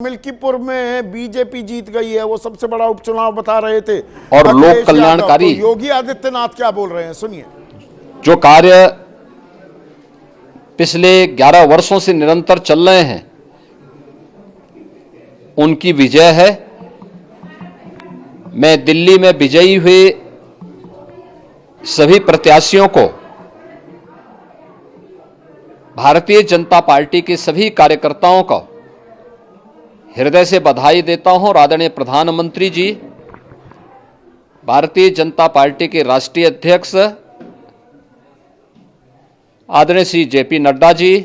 मिल्कीपुर में बीजेपी जीत गई है, वो सबसे बड़ा उपचुनाव बता रहे थे और लोक कल्याणकारी तो योगी आदित्यनाथ क्या बोल रहे हैं, सुनिए। जो कार्य पिछले 11 वर्षों से निरंतर चल रहे हैं, उनकी विजय है। मैं दिल्ली में विजयी हुए सभी प्रत्याशियों को, भारतीय जनता पार्टी के सभी कार्यकर्ताओं को हृदय से बधाई देता हूं। और आदरणीय प्रधानमंत्री जी, भारतीय जनता पार्टी के राष्ट्रीय अध्यक्ष आदरणीय श्री जेपी नड्डा जी,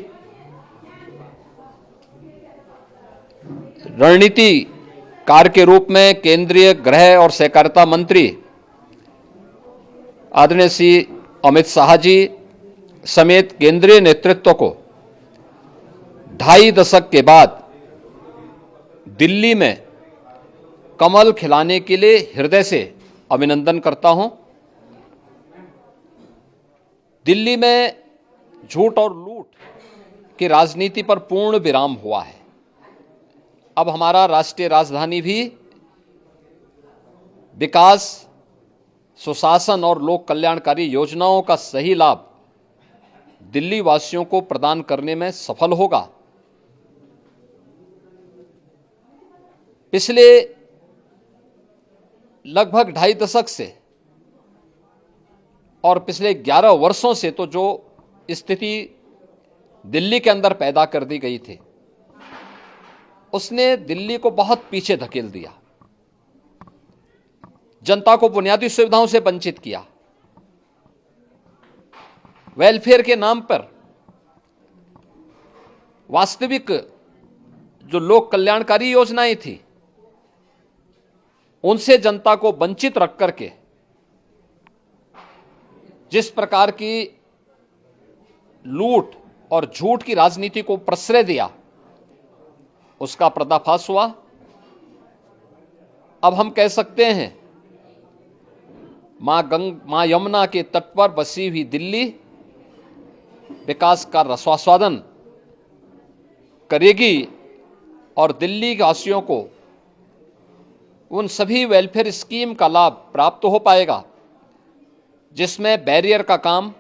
रणनीतिकार के रूप में केंद्रीय गृह और सहकारिता मंत्री आदरणीय श्री अमित शाह जी समेत केंद्रीय नेतृत्व को 2.5 दशक के बाद दिल्ली में कमल खिलाने के लिए हृदय से अभिनंदन करता हूं। दिल्ली में झूठ और लूट की राजनीति पर पूर्ण विराम हुआ है। अब हमारा राष्ट्रीय राजधानी भी विकास, सुशासन और लोक कल्याणकारी योजनाओं का सही लाभ दिल्ली वासियों को प्रदान करने में सफल होगा। पिछले लगभग 2.5 दशक से और पिछले 11 वर्षों से तो जो स्थिति दिल्ली के अंदर पैदा कर दी गई थी, उसने दिल्ली को बहुत पीछे धकेल दिया, जनता को बुनियादी सुविधाओं से वंचित किया। वेलफेयर के नाम पर वास्तविक जो लोक कल्याणकारी योजनाएं थी, उनसे जनता को वंचित रख करके जिस प्रकार की लूट और झूठ की राजनीति को प्रश्रय दिया, उसका पर्दाफाश हुआ। अब हम कह सकते हैं, मां यमुना के तट पर बसी हुई दिल्ली विकास का रसास्वादन करेगी और दिल्ली वासियों को उन सभी वेलफेयर स्कीम का लाभ प्राप्त हो पाएगा जिसमें बैरियर का काम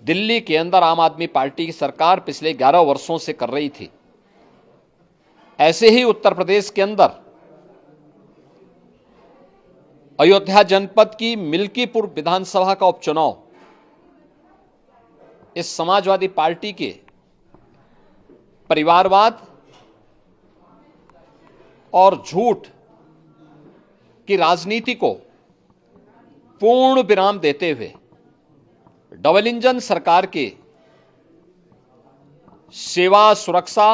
दिल्ली के अंदर आम आदमी पार्टी की सरकार पिछले 11 वर्षों से कर रही थी। ऐसे ही उत्तर प्रदेश के अंदर अयोध्या जनपद की मिल्कीपुर विधानसभा का उपचुनाव इस समाजवादी पार्टी के परिवारवाद और झूठ की राजनीति को पूर्ण विराम देते हुए डबल इंजन सरकार के सेवा, सुरक्षा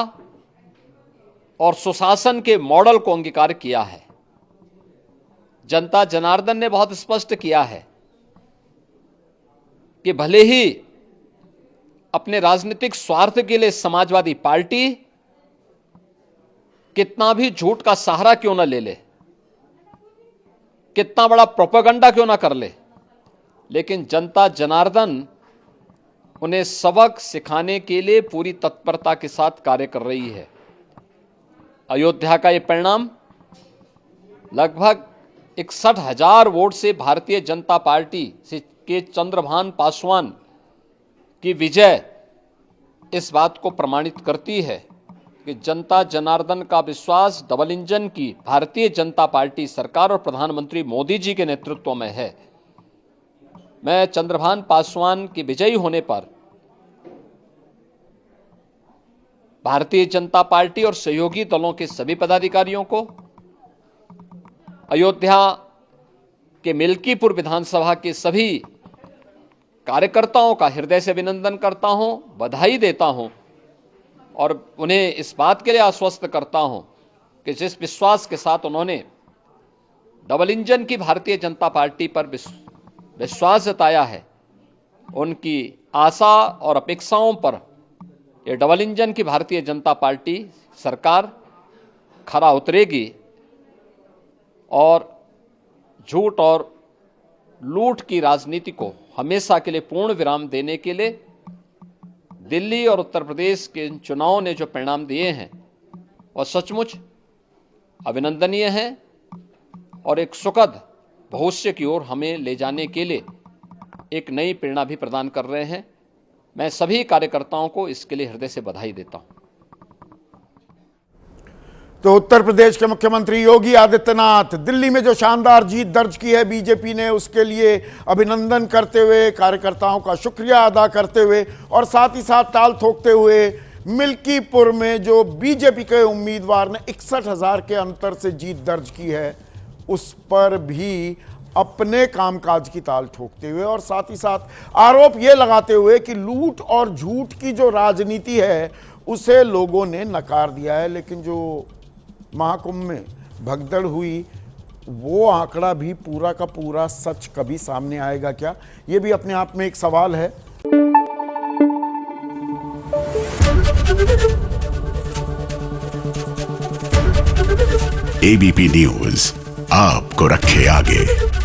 और सुशासन के मॉडल को अंगीकार किया है। जनता जनार्दन ने बहुत स्पष्ट किया है कि भले ही अपने राजनीतिक स्वार्थ के लिए समाजवादी पार्टी कितना भी झूठ का सहारा क्यों न ले ले, कितना बड़ा प्रोपेगेंडा क्यों ना कर ले, लेकिन जनता जनार्दन उन्हें सबक सिखाने के लिए पूरी तत्परता के साथ कार्य कर रही है। अयोध्या का ये परिणाम लगभग 61,000 वोट से भारतीय जनता पार्टी के चंद्रभान पासवान की विजय इस बात को प्रमाणित करती है कि जनता जनार्दन का विश्वास डबल इंजन की भारतीय जनता पार्टी सरकार और प्रधानमंत्री मोदी जी के नेतृत्व में है। मैं चंद्रभान पासवान के विजयी होने पर भारतीय जनता पार्टी और सहयोगी दलों के सभी पदाधिकारियों को, अयोध्या के मिल्कीपुर विधानसभा के सभी कार्यकर्ताओं का हृदय से अभिनंदन करता हूं, बधाई देता हूं और उन्हें इस बात के लिए आश्वस्त करता हूं कि जिस विश्वास के साथ उन्होंने डबल इंजन की भारतीय जनता पार्टी पर विश्वास जताया है, उनकी आशा और अपेक्षाओं पर ये डबल इंजन की भारतीय जनता पार्टी सरकार खरा उतरेगी और झूठ और लूट की राजनीति को हमेशा के लिए पूर्ण विराम देने के लिए दिल्ली और उत्तर प्रदेश के चुनावों ने जो परिणाम दिए हैं, और सचमुच अभिनंदनीय है और एक सुखद भविष्य की ओर हमें ले जाने के लिए एक नई प्रेरणा भी प्रदान कर रहे हैं। मैं सभी कार्यकर्ताओं को इसके लिए हृदय से बधाई देता हूं। तो उत्तर प्रदेश के मुख्यमंत्री योगी आदित्यनाथ दिल्ली में जो शानदार जीत दर्ज की है बीजेपी ने, उसके लिए अभिनंदन करते हुए, कार्यकर्ताओं का शुक्रिया अदा करते हुए और साथ ही साथ ताल ठोकते हुए मिल्कीपुर में जो बीजेपी के उम्मीदवार ने 61,000 के अंतर से जीत दर्ज की है, उस पर भी अपने कामकाज की ताल ठोकते हुए और साथ ही साथ आरोप यह लगाते हुए कि लूट और झूठ की जो राजनीति है उसे लोगों ने नकार दिया है। लेकिन जो महाकुंभ में भगदड़ हुई, वो आंकड़ा भी पूरा का पूरा सच कभी सामने आएगा क्या? ये भी अपने आप में एक सवाल है। एबीपी न्यूज आपको रखे आगे।